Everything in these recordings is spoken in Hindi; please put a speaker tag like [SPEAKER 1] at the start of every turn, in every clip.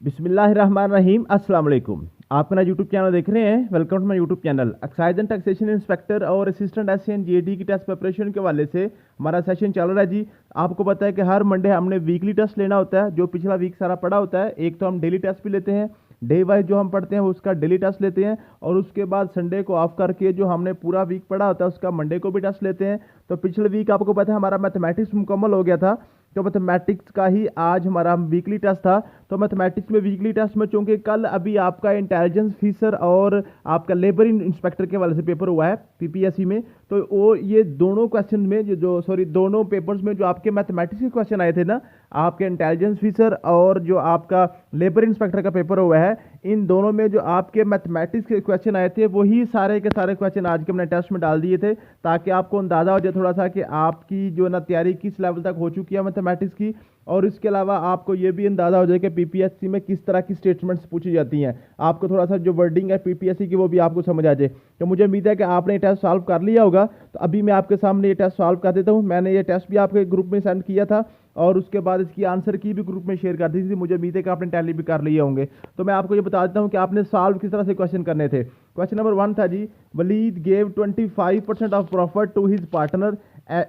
[SPEAKER 1] बिस्मिल्लाहिर्रहमानिर्रहीम। अस्सलाम वालेकुम। आप मेरा यूट्यूब चैनल देख रहे हैं। Welcome to my YouTube channel. Excise and taxation inspector और असिस्टेंट एसएन जीएडी की टेस्ट प्रिपरेशन के हवाले से हमारा सेशन चल रहा है जी। आपको पता है कि हर मंडे हमने वीकली टेस्ट लेना होता है, जो पिछला वीक सारा पढ़ा होता है। एक तो हम डेली टेस्ट भी लेते हैं, डे वाइज जो हम पढ़ते हैं उसका डेली टेस्ट लेते हैं, और उसके बाद संडे को ऑफ करके जो हमने पूरा वीक पढ़ा होता है उसका मंडे को भी टेस्ट लेते हैं। तो पिछले वीक आपको पता है हमारा मैथमेटिक्स मुकम्मल हो गया था, तो मैथमेटिक्स का ही आज हमारा वीकली टेस्ट था। तो मैथमेटिक्स में वीकली टेस्ट में चूंकि कल अभी आपका इंटेलिजेंस ऑफिसर और आपका लेबर इंस्पेक्टर के वाले से पेपर हुआ है पीपीएससी में, तो वो ये दोनों क्वेश्चन में दोनों पेपर्स में जो आपके मैथमेटिक्स के क्वेश्चन आए थे ना, आपके इंटेलिजेंस ऑफिसर और जो आपका लेबर इंस्पेक्टर का पेपर हुआ है, इन दोनों में जो आपके मैथमेटिक्स के क्वेश्चन आए थे वही सारे के सारे क्वेश्चन आज के हमने टेस्ट में डाल दिए थे, ताकि आपको अंदाजा हो जाए थोड़ा सा कि आपकी जो ना तैयारी किस लेवल तक हो चुकी है मैथमेटिक्स की। और इसके अलावा आपको ये भी अंदाजा हो जाए कि पीपीएससी में किस तरह की स्टेटमेंट्स पूछी जाती हैं। आपको थोड़ा सा जो वर्डिंग है पीपीएससी की वो भी आपको समझ आ जाए। तो मुझे उम्मीद है कि आपने ये टेस्ट सॉल्व कर लिया होगा। तो अभी मैं आपके सामने ये टेस्ट सॉल्व कर देता हूँ। मैंने ये टेस्ट भी आपके ग्रुप में सेंड किया था, और उसके बाद इसकी आंसर की भी ग्रुप में शेयर कर दी थी। मुझे उम्मीद है कि आपने टैली भी कर लिए होंगे। तो मैं आपको ये बता देता हूँ कि आपने सॉल्व किस तरह से क्वेश्चन करने थे। क्वेश्चन नंबर 1 था जी, Walid gave 25% of profit to his partner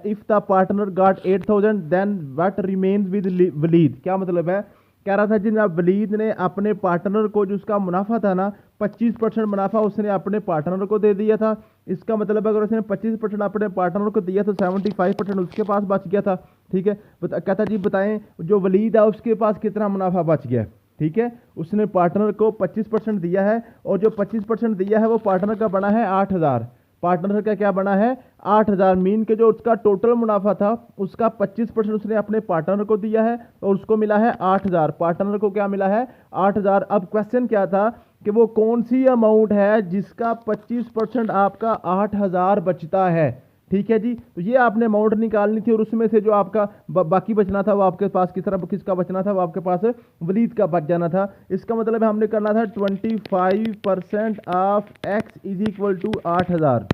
[SPEAKER 1] if the partner got 8,000 then what remains with Walid. क्या मतलब है? कह रहा था जी ना, वलीद ने अपने पार्टनर को जो उसका मुनाफा था ना 25% मुनाफा उसने अपने पार्टनर को दे दिया था। इसका मतलब अगर उसने 25% अपने पार्टनर को दिया तो 75% उसके पास बच गया था। ठीक है, कहता जी बताएं जो वलीद है उसके पास कितना मुनाफा बच गया। ठीक है, उसने पार्टनर को 25% दिया है, और जो 25% दिया है वो पार्टनर का बना है 8,000। पार्टनर का क्या बना है? 8,000। मीन के जो उसका टोटल मुनाफा था उसका 25% उसने अपने पार्टनर को दिया है, और उसको मिला है 8,000। पार्टनर को क्या मिला है? 8,000। अब क्वेश्चन क्या था कि वो कौन सी अमाउंट है जिसका 25% आपका 8,000 बचता है। ठीक है जी, तो ये आपने अमाउंट निकालनी थी, और उसमें से जो आपका बाकी बचना था वो आपके पास किसका बचना था? वो आपके पास वलीद का बच जाना था। इसका मतलब है हमने करना था 25% of x is equal to 8,000।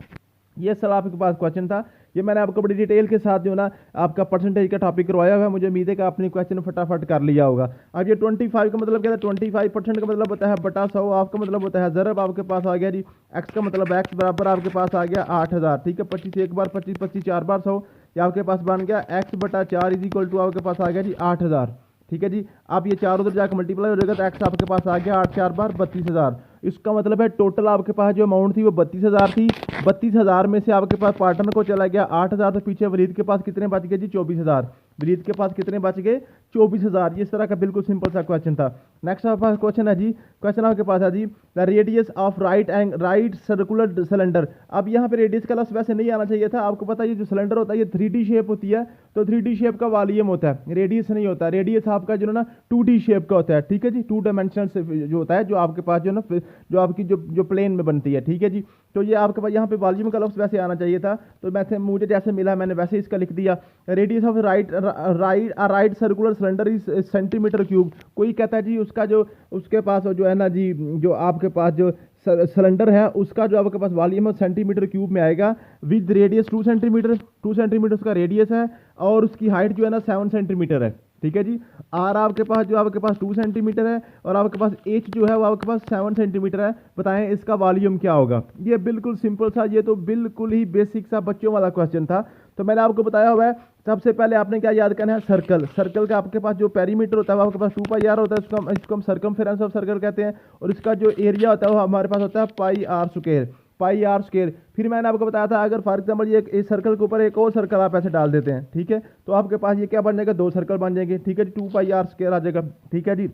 [SPEAKER 1] ये सर आपके पास क्वेश्चन था। ये मैंने आपको बड़ी डिटेल के साथ जो ना आपका परसेंटेज का टॉपिक करवाया हुआ है। मुझे उम्मीद है कि आपने क्वेश्चन फटाफट कर लिया होगा। अब ये 25 का मतलब क्या था? 25% का मतलब होता है बटा 100। आपका मतलब होता है ज़रब। आपके पास आ गया जी एक्स का मतलब एक्स बराबर आपके पास आ गया 8,000। ठीक है, 25 एक बार 25, 25 4 बार 100, या आपके पास बन गया एक्स बटा 4 इज इक्वल टू आपके पास आ गया जी 8,000। ठीक है जी, अब ये 4 उधर जाकर मल्टीप्लाई हो जाएगा तो एक्स आपके पास आ गया 8 4 बार 32,000। इसका मतलब है टोटल आपके पास जो अमाउंट थी वो 32,000 थी। 32,000 में से आपके पास पार्टनर को चला गया 8,000, तो पीछे वलीद के पास कितने बच गए जी? 24,000। वलीद के पास कितने बच गए? 24,000। इस तरह का बिल्कुल सिंपल सा क्वेश्चन था। नेक्स्ट आपके पास क्वेश्चन है जी, क्वेश्चन आपके पास है जी the radius of right circular cylinder. अब यहाँ पे रेडियस का लफ्ज़ वैसे नहीं आना चाहिए था। आपको पता है ये जो सिलेंडर होता है ये 3D शेप होती है, तो 3D शेप का वॉल्यूम होता है, रेडियस नहीं होता। रेडियस आपका जो ना 2D शेप का होता है। ठीक है जी, 2 डायमेंशनल जो होता है, जो आपके पास जो ना जो आपकी जो प्लेन में बनती है। ठीक है जी, तो ये आपके पास यहाँ पे वॉल्यूम का लफ्ज़ वैसे आना चाहिए था, तो मुझे जैसे मिला मैंने वैसे इसका लिख दिया। Radius of right circular cylinder is centimetre cube. कोई कहता है जी उसका जो उसके पास जो है ना जी, जो आपके पास जो सिलेंडर है उसका जो आपके पास वॉल्यूम है सेंटीमीटर क्यूब में आएगा, विद रेडियस 2 सेंटीमीटर। 2 सेंटीमीटर उसका रेडियस है, और उसकी हाइट जो है ना 7 सेंटीमीटर है। ठीक है जी, आर आपके पास 2 सेंटीमीटर है, और आपके पास एच जो है वो आपके पास 7 सेंटीमीटर है। बताएं इसका वॉल्यूम क्या होगा? ये बिल्कुल सिंपल सा, ये तो बिल्कुल ही बेसिक सा बच्चों वाला क्वेश्चन था। तो मैंने आपको बताया हुआ है, सबसे पहले आपने क्या याद करना है? सर्कल। सर्कल का आपके पास जो पेरीमीटर होता है वो आपके पास 2πr होता है, इसको हम सर्कमफेरेंस ऑफ सर्कल कहते हैं, और इसका जो एरिया होता है वो हमारे पास होता है πr²। πr²। फिर मैंने आपको बताया था अगर फॉर एग्जाम्पल ये इस सर्कल के ऊपर एक और सर्कल आप ऐसे डाल देते हैं, ठीक है, तो आपके पास ये क्या बन जाएगा? 2 सर्कल बन जाएंगे। ठीक है जी, 2πr² आ जाएगा। ठीक है जी,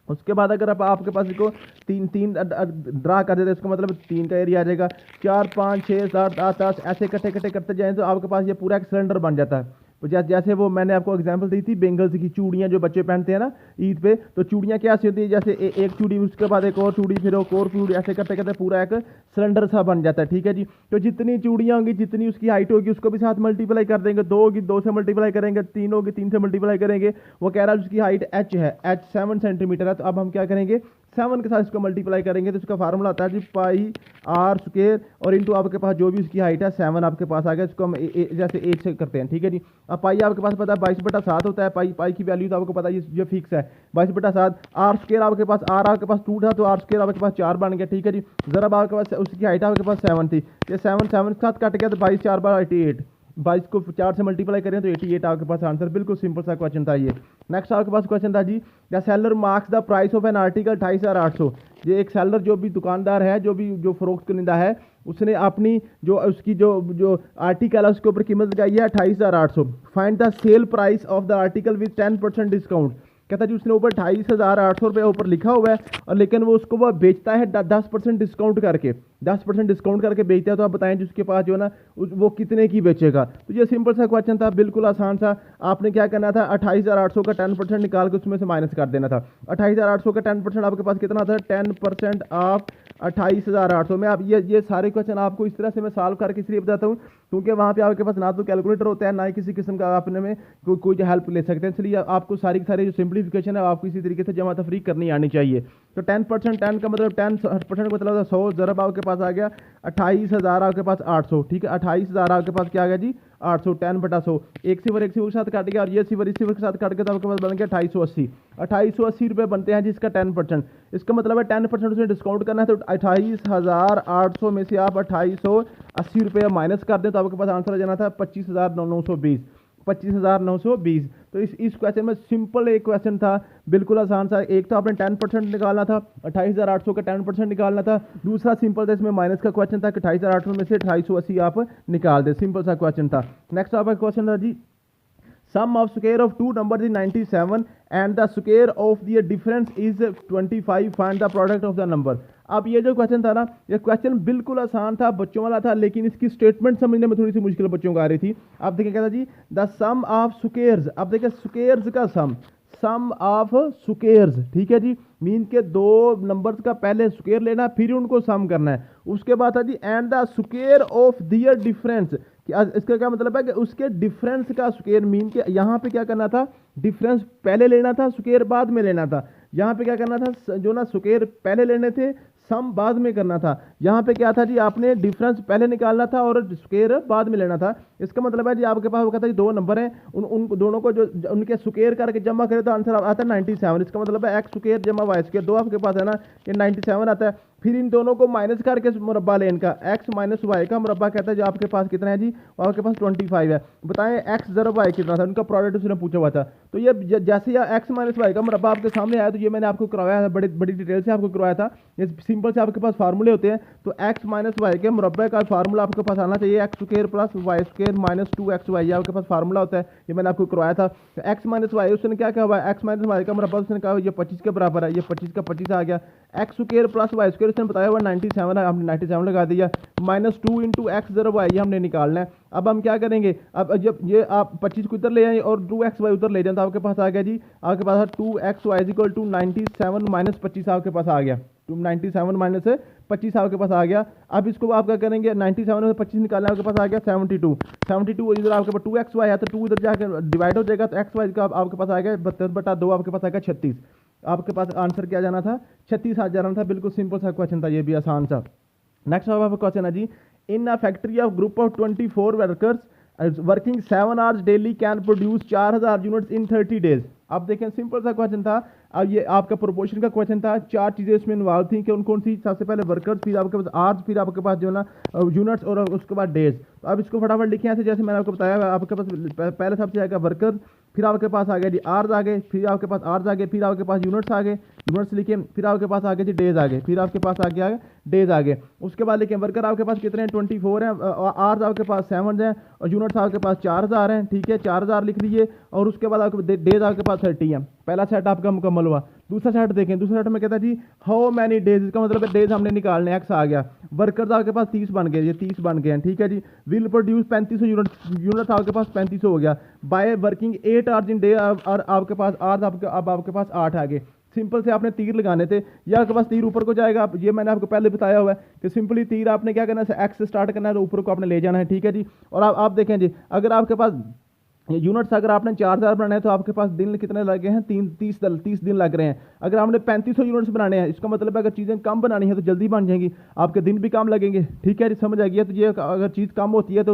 [SPEAKER 1] उसके बाद अगर आपके पास इसको तीन तीन ड्रा कर देते हैं, इसका मतलब 3 का एरिया आ जाएगा। 4 5 6 7 8 10 ऐसे कटे कटे करते जाएं तो आपके पास ये पूरा एक सिलेंडर बन जाता है। तो जैसे वो मैंने आपको एग्जांपल दी थी बेंगल्स की, चूड़ियाँ जो बच्चे पहनते हैं ना ईद पे, तो चूड़ियाँ क्या ऐसी होती है जैसे एक चूड़ी उसके बाद एक और चूड़ी फिर एक और चूड़ी, ऐसे करते करते पूरा एक सिलेंडर सा बन जाता है। ठीक है जी, तो जितनी चूड़ियाँ होंगी जितनी उसकी हाइट होगी उसको भी साथ मल्टीप्लाई कर देंगे। 2 होगी 2 से मल्टीप्लाई करेंगे, 3 होगी 3 से मल्टीप्लाई करेंगे। वो कह रहा है उसकी हाइट h है, h 7 सेंटीमीटर है, तो अब हम क्या करेंगे 7 के साथ इसको मल्टीप्लाई करेंगे तो इसका फार्मूला आता है जी पाई आर स्क्वायर और इंटू आपके पास जो भी उसकी हाइट है 7 आपके पास आ गया, इसको हम जैसे 8 से करते हैं, ठीक है जी। अब पाई आपके पास पता है 22/7 होता है, पाई की वैल्यू तो आपको पता है ये फिक्स है 22/7। आर स्क्वायर आपके पास आपके पास 2 था तो आर स्क्वायर आपके पास 4 बन गया, ठीक है जी। ज़रा आपके पास उसकी हाइट आपके पास 7 थी, ये 7 के साथ कट गया तो 22 4 बार 88, 22 को 4 से मल्टीप्लाई करें तो 88 आपके पास आंसर। बिल्कुल सिंपल सा क्वेश्चन था ये। नेक्स्ट आपके पास क्वेश्चन था जी, the seller marks the price of an article 28,800। ये एक सेलर जो भी दुकानदार है, जो फरोख्त कनिंदा है, उसने अपनी जो उसकी जो आर्टिकल है उसके ऊपर कीमत लगाई है 28,800। Find the sale price of the article with 10% discount. कहता है जी उसने ऊपर 28,800 रुपये ऊपर लिखा हुआ है और लेकिन वो बेचता है 10% डिस्काउंट करके, 10% डिस्काउंट करके बेचता है। तो आप बताएं जी उसके पास जो है ना वो कितने की बेचेगा। तो ये सिंपल सा क्वेश्चन था, बिल्कुल आसान सा। आपने क्या करना था 28,800 का 10% निकाल के उसमें से माइनस कर देना था। 28,800 का 10% आपके पास कितना था, 10% ऑफ 28,800 में। आप ये सारे क्वेश्चन आपको इस तरह से मैं सॉल्व करके इसलिए बताता हूँ क्योंकि वहाँ पे आपके पास ना तो कैलकुलेटर होता है ना ही किसी किस्म का आपने में कोई हेल्प ले सकते हैं, इसलिए आपको सारी जो सिंप्लीफिकेशन है आपको इसी तरीके से जमा तफरीक करनी आनी चाहिए। तो 10%, 10 का मतलब 10% का मतलब 100 ज़रब आपके पास आ गया 28,000 आपके पास 800, ठीक है। 28,000 आपके पास क्या आ गया जी 800, 10/100, एक सिफर के साथ काट गया और ये सिफर इस सिफर के साथ काट गया तो आपके पास बन गया 2880। 2880 रुपये बनते हैं जिसका 10%। इसका मतलब है 10% उसने डिस्काउंट करना है तो 28,800 में से आप 2880 रुपये माइनस कर दें तो आपके पास आंसर आ जाना था 25,920, 25,920। तो इस क्वेश्चन में सिंपल एक क्वेश्चन था, बिल्कुल आसान सा। एक तो आपने 10% निकालना था, 28,800 का 10% निकालना था। दूसरा सिंपल था, इसमें माइनस का क्वेश्चन था कि 28,800 में से 2880 आप निकाल दे, सिंपल सा क्वेश्चन था। नेक्स्ट आपका क्वेश्चन था जी, sum of square of 2 numbers is 97 and the square of the difference is 25, find the product of the number. अब ये जो क्वेश्चन था ना, ये क्वेश्चन बिल्कुल आसान था, बच्चों वाला था, लेकिन इसकी स्टेटमेंट समझने में थोड़ी सी मुश्किल बच्चों को आ रही थी। अब देखिए क्या था जी, द सम ऑफ स्क्वायर्स। अब देखिए स्क्वायर्स का सम ऑफ स्क्वायर्स, ठीक है जी। मीन के 2 नंबर्स का पहले स्क्वायर लेना फिर उनको सम करना है। उसके बाद था जी and the square of their difference. इसका क्या मतलब है कि उसके डिफरेंस का स्क्वायर, मीन के यहाँ पे क्या करना था, डिफरेंस पहले लेना था, स्क्वायर बाद में लेना था। यहाँ पे क्या करना था, जो ना स्क्वायर पहले लेने थे, सम बाद में करना था। यहाँ पे क्या था जी, आपने डिफरेंस पहले निकालना था और स्क्वायर बाद में लेना था। इसका मतलब है जी आपके पास वो कहता है 2 नंबर हैं, उन दोनों को जो उनके स्क्वायर करके जमा करें तो आंसर आता है 97। इसका मतलब है एक्स स्क्वायर जमा वाई स्क्वायर, 2 आपके पास है ना, ये 97 आता है। फिर इन दोनों को माइनस करके मुरब्बा लें इनका, एक्स माइनस वाई का मुरब्बा कहता है जो आपके पास कितना है जी, वो आपके पास 25 है। बताएं एक्स ज़रब वाई कितना था, उनका प्रोडक्ट उसने पूछा हुआ था। तो ये जैसे या एक्स माइनस वाई का मुरब्बा आपके सामने आया तो ये मैंने आपको करवाया है, बड़ी डिटेल से आपको करवाया था। ये सिंपल से आपके पास फार्मूले होते हैं। तो एक्स माइनस वाई के मुरब्बे का फार्मूला आपके पास आना चाहिए, x square plus y square minus 2xy, ये आपके पास फार्मूला होता है, ये मैंने आपको करवाया था। एक्स माइनस वाई उसने क्या कहा हुआ है, एक्स माइनस वाई का मुरब्बा उसने कहा ये 25 के बराबर है, ये 25 का 25 आ गया। X square plus y square उसने बताया हुआ 97 है, हमने 97 लगा दिया, माइनस 2 इंटू एक्स ज़रब वाई, ये हमने निकालना है। अब हम क्या करेंगे, अब जब ये आप 25 को इधर ले आए और 2xy उधर ले जाए तो आपके पास आ गया जी, आपके पास 2xy इक्वल टू 97 माइनस 25 आपके पास आ गया, 97 माइनस 25 आपके पास आ गया। अब इसको आप क्या करेंगे, 97 में 25 निकालना आपके पास आ गया 72, 72 इधर आपके पास 2xy है तो 2 इधर जाकर डिवाइड हो जाएगा तो xy का आपके पास आ गया 32/2, आपके पास आ गया 36। आपके पास आंसर क्या जाना था, 36 आ जाना था। बिल्कुल सिंपल सा क्वेश्चन था, ये भी आसान सा। नेक्स्ट आपका क्वेश्चन है जी, in a factory of group of 24 workers working 7 hours daily can produce 4000 units in 30 days. अब देखें सिंपल सा क्वेश्चन था। अब ये आपका प्रोपोर्शन का क्वेश्चन था, 4 चीज़ें इसमें इन्वॉल्व थी कि कौन सी, सबसे पहले वर्कर्स, फिर आपके पास आवर्स, फिर आपके पास जो ना यूनिट्स और उसके बाद डेज। तो अब इसको फटाफट लिखें ऐसे जैसे मैंने आपको बताया, आपके पास पहले सबसे आएगा वर्कर, फिर आपके पास आ गया जी आवर्स आ गए, फिर आपके पास आवर्स आ गए, फिर आपके पास यूनिट्स आ गए, यूनिट्स लिखे, फिर आपके पास आ गए जी डेज आ गए, फिर आपके पास आ गया डेज आ गए। उसके बाद लिखें वर्कर आपके पास कितने हैं, 24 हैं, आवर्स आपके पास 7 हैं और यूनिट्स आपके पास 4000 हैं, ठीक है 4000 लिख लीजिए। और उसके बाद आपके डेज आपके पास 30 हैं। पहला सेट आपका मुकम्मल हुआ। दूसरा सेट देखें, दूसरा सेट में कहता है जी हाउ मैनी डेज, इसका मतलब है डेज हमने निकालने, एक्स आ गया। वर्कर्स आपके पास 30 बन गए, ये 30 बन गए हैं, ठीक है जी। विल प्रोड्यूस 3500 यूनिट्स आपके पास 3500 हो गया। By working 8 hours in day, और आपके पास आवर्स अब आपके पास 8 आ गए। सिंपल से आपने तीर लगाने थे, या आपके पास तीर ऊपर को जाएगा, ये मैंने आपको पहले बताया हुआ है कि सिंपली तीर आपने क्या करना है, एक्स से स्टार्ट करना है तो ऊपर को आपने ले जाना है, ठीक है जी। और आप देखें जी, अगर आपके पास यूनिट्स अगर आपने 4000 बनाने हैं तो आपके पास दिन कितने लगे हैं, 30 दिन लग रहे हैं। अगर आपने 3500 यूनिट्स बनाने हैं, इसका मतलब है अगर चीज़ें कम बनानी है तो जल्दी बन जाएंगी, आपके दिन भी कम लगेंगे। ठीक है, समझ आ गया। तो ये अगर चीज़ कम होती है तो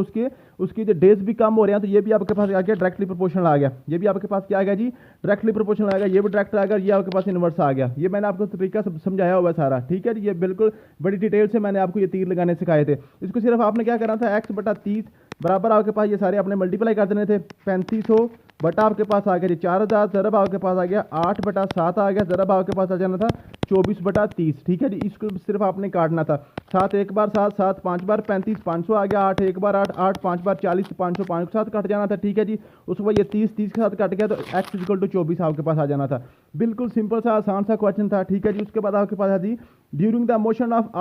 [SPEAKER 1] उसकी जो डेज भी कम हो रहे हैं, तो ये भी आपके पास आ गया डायरेक्टली प्रोपोर्शनल आ गया। ये भी आपके पास क्या आ गया जी, डायरेक्टली प्रोपोर्शनल आ गया। ये भी डायरेक्ट आ गया, ये आपके पास इनवर्स आ गया। ये मैंने आपको तरीका समझाया हुआ है सारा। ठीक है जी, ये बिल्कुल बड़ी डिटेल से मैंने आपको ये तीर लगाने सिखाए थे। इसको सिर्फ आपने क्या करना था, x/30 बराबर आपके पास ये सारे आपने मल्टीप्लाई कर देने थे। 3500 बटा आपके पास आ गया जी 4000, ज़रब आपके पास आ गया 8/7 आ गया, ज़रब आपके पास आ जाना था 24/30। ठीक है जी, इसको सिर्फ आपने काटना था। 7 एक बार 7, 7 5 बार 35, 500 आ गया। 8 एक बार 8, 8 5 बार 40, 500 5 के साथ कट जाना था। ठीक है जी, उसके बाद ये 30 के साथ कट गया तो x=24 आपके पास आ जाना था। बिल्कुल सिंपल सा आसान सा क्वेश्चन था। ठीक है जी, उसके बाद आपके पास है जी, during the motion of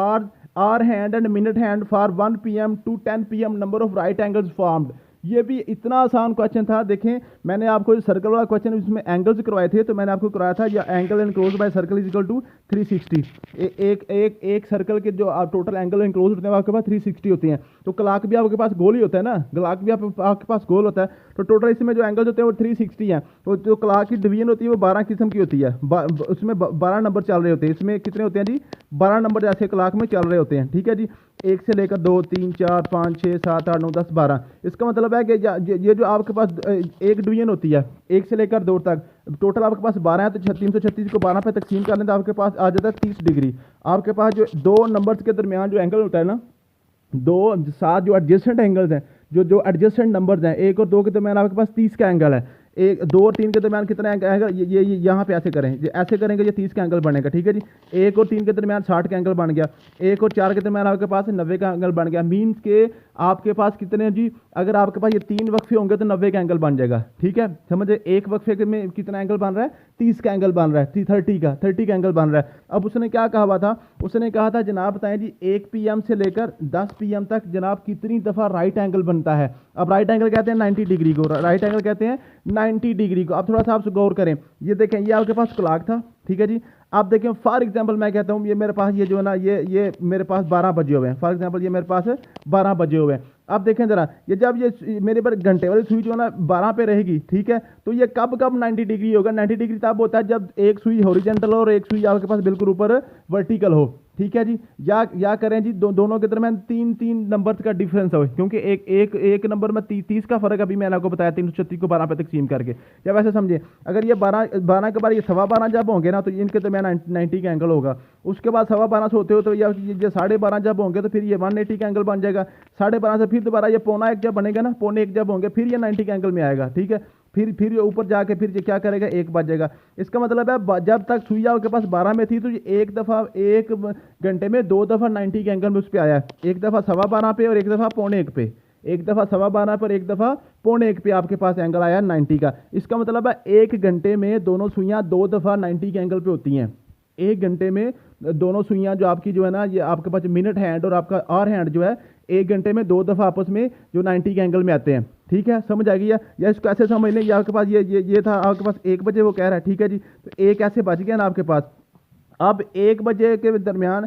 [SPEAKER 1] hour hand and minute hand for 1 PM to 10 PM number of right angles formed. ये भी इतना आसान क्वेश्चन था। देखें, मैंने आपको सर्कल वाला क्वेश्चन इसमें एंगल्स करवाए थे, तो मैंने आपको कराया था या angle enclose by circle is equal to 360। एक सर्कल के जो टोटल एंगल एनक्लोज होते हैं आपके पास 360 होती हैं। तो क्लाक भी आपके पास गोल ही होता है ना, क्लाक भी आपके पास गोल होता है। तो टोटल इसमें जो एंगल्स होते हैं वो 360 हैं। तो जो क्लाक की डिवीजन होती है वो 12 किस्म की होती है। उसमें 12 नंबर चल रहे होते हैं। इसमें कितने होते हैं जी, 12 नंबर जैसे क्लाक में चल रहे होते हैं। ठीक है जी, 1 से लेकर 2 3 4 5 6 7 8 9 10 12। इसका मतलब है कि ये जो आपके पास एक डिवीजन होती है 1 से लेकर 2 तक, टोटल आपके पास 12 है। तो 336 को 12 पे तकसीम कर लें तो आपके पास आ जाता है 30 डिग्री। आपके पास जो दो नंबर्स के दरमियान जो एंगल होता है ना, दो सात जो एडजस्टेंट एंगल्स हैं, जो एडजस्टेंट नंबर्स हैं, 1 और 2 के दरमियान आपके पास 30 का एंगल है। 2 और 3 के दरमियान कितना एंगल, ये यहाँ पे ऐसे करें, ये ऐसे करेंगे, ये 30 का एंगल बनेगा। ठीक है जी, 1 और 3 के दरमियान 60 का एंगल बन गया। 1 और 4 के दरमियान आपके पास 90 का एंगल बन गया। मीन्स के आपके पास कितने हैं जी, अगर आपके पास ये 3 वक्फे होंगे तो 90 का एंगल बन जाएगा। ठीक है, समझे, एक वक्फे में कितना एंगल बन रहा है, 30 का एंगल बन रहा है, 30 का एंगल बन रहा है। अब उसने क्या कहा हुआ था, उसने कहा था जनाब बताएं जी 1 PM से लेकर 10 PM तक जनाब कितनी दफ़ा राइट एंगल बनता है। अब राइट एंगल कहते हैं 90 डिग्री को, राइट एंगल कहते हैं 90 डिग्री को। अब थोड़ा सा आप गौर करें, ये देखें, ये आपके पास क्लॉक था। ठीक है जी, आप देखें फॉर एग्जांपल मैं कहता हूँ ये मेरे पास ये जो है ना, ये मेरे पास 12 बजे हुए हैं। फॉर एग्जांपल ये मेरे पास 12 बजे हुए हैं। अब देखें जरा, ये जब ये मेरे पर घंटे वाली सुई जो है ना 12 पे रहेगी, ठीक है, तो ये कब 90 डिग्री होगा। 90 डिग्री तब होता है जब एक सुई हॉरिजॉन्टल हो और एक सुई आपके पास बिल्कुल ऊपर वर्टिकल हो। ठीक है जी, या करें जी दोनों के दरमियान 3 नंबर का डिफरेंस हो, क्योंकि एक नंबर में 30 का फर्क अभी मैंने आपको बताया 336 को 12 पे तकसीम करके। या वैसे समझे, अगर ये 12 के बाद ये 12.25 जब होंगे ना तो इनके दरमियान 90 का एंगल होगा। उसके बाद 12.25 से होते हो तो ये 12.5 जब होंगे तो फिर ये 180 का एंगल बन जाएगा। 12.5 से फिर दोबारा ये 1.25 जब बनेगा ना, 1.25 जब होंगे फिर ये 90 के एंगल में आएगा। ठीक है, फिर ये ऊपर जाके फिर ये क्या करेगा, 1 बज जाएगा। इसका मतलब है जब तक सुइया आपके पास 12 में थी तो ये एक दफ़ा 1 घंटे में 2 दफ़ा 90 के एंगल में उस पर आया है। एक दफ़ा 12.25 पे और एक दफ़ा 1.25 पे, एक दफ़ा 12.25 पर एक दफ़ा 1.25 पे आपके पास एंगल आया 90 का। इसका मतलब है 1 घंटे में दोनों सुइयाँ 2 दफ़ा 90 के एंगल पे होती हैं। 1 घंटे में दोनों सुइयाँ जो आपकी जो है ना, ये आपके पास मिनट हैंड और आपका आवर हैंड जो है 1 घंटे में 2 दफ़ा आपस में जो 90 के एंगल में आते हैं। ठीक है, समझ आ गई या इसको ऐसे समझ लें, ये आपके पास ये था आपके पास 1 बजे वो कह रहा है। ठीक है जी, तो 1 ऐसे बच गया ना आपके पास। अब 1 बजे के दरमियान